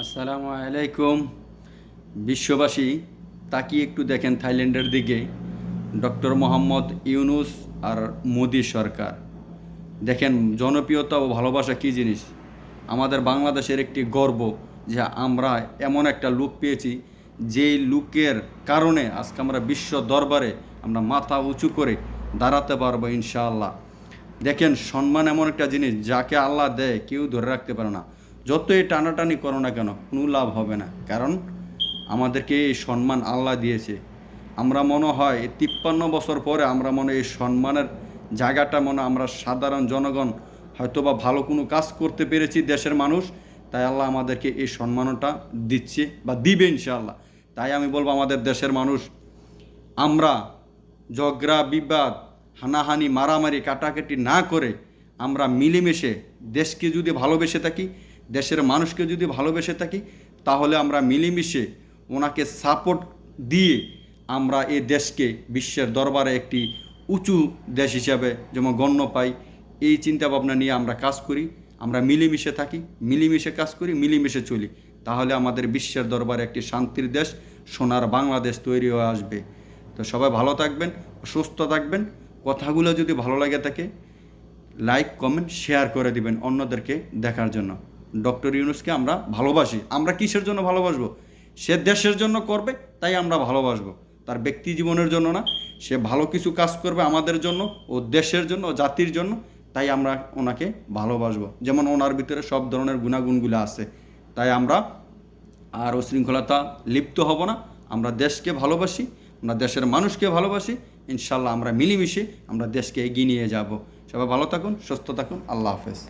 আসসালামু আলাইকুম। বিশ্ববাসী তাকিয়ে একটু দেখেন থাইল্যান্ডের দিকে। ডক্টর মোহাম্মদ ইউনুস আর মোদি সরকার, দেখেন জনপ্রিয়তা ও ভালোবাসা কী জিনিস। আমাদের বাংলাদেশের একটি গর্ব যে আমরা এমন একটা লোক পেয়েছি, যেই লোকের কারণে আজকে আমরা বিশ্ব দরবারে আমরা মাথা উঁচু করে দাঁড়াতে পারবো ইনশাআল্লাহ। দেখেন সম্মান এমন একটা জিনিস যাকে আল্লাহ দেয় কেউ ধরে রাখতে পারে না। যতই টানাটানি করো না কেন কোনো লাভ হবে না, কারণ আমাদেরকে এই সম্মান আল্লাহ দিয়েছে। আমরা মনে হয় 53 বছর পরে আমরা মনে এই সম্মানের জায়গাটা আমরা সাধারণ জনগণ হয়তো বা ভালো কোনো কাজ করতে পেরেছি দেশের মানুষ, তাই আল্লাহ আমাদেরকে এই সম্মানটা দিচ্ছে বা দিবে ইনশাআল্লাহ। তাই আমি বলবো আমাদের দেশের মানুষ, আমরা ঝগড়া বিবাদ হানাহানি মারামারি কাটাকাটি না করে আমরা মিলেমিশে দেশকে যদি ভালোবেসে থাকি, দেশের মানুষকে যদি ভালোবেসে থাকি, তাহলে আমরা মিলেমিশে ওনাকে সাপোর্ট দিয়ে আমরা এই দেশকে বিশ্বের দরবারে একটি উঁচু দেশ হিসাবে যেমন গণ্য পাই, এই চিন্তাভাবনা নিয়ে আমরা কাজ করি। আমরা মিলেমিশে থাকি, মিলেমিশে কাজ করি, মিলেমিশে চলি, তাহলে আমাদের বিশ্বের দরবারে একটি শান্তির দেশ, সোনার বাংলাদেশ তৈরি হয়ে আসবে। তো সবাই ভালো থাকবেন, সুস্থ থাকবেন। কথাগুলো যদি ভালো লাগে থাকে লাইক কমেন্ট শেয়ার করে দিবেন অন্যদেরকে দেখার জন্য। ডক্টর ইউনুসকে আমরা ভালোবাসি। আমরা কিসের জন্য ভালোবাসবো? সে দেশের জন্য করবে তাই আমরা ভালোবাসবো, তার ব্যক্তি জীবনের জন্য না। সে ভালো কিছু কাজ করবে আমাদের জন্য ও দেশের জন্য ও জাতির জন্য, তাই আমরা ওনাকে ভালোবাসবো। যেমন ওনার ভিতরে সব ধরনের গুণাগুণগুলো আছে, তাই আমরা আর উশৃঙ্খলতা লিপ্ত হব না। আমরা দেশকে ভালোবাসি, আমরা দেশের মানুষকে ভালোবাসি। ইনশাল্লাহ আমরা মিলেমিশে আমরা দেশকে এগিয়ে নিয়ে যাব। সবাই ভালো থাকুন, সুস্থ থাকুন। আল্লাহ হাফেজ।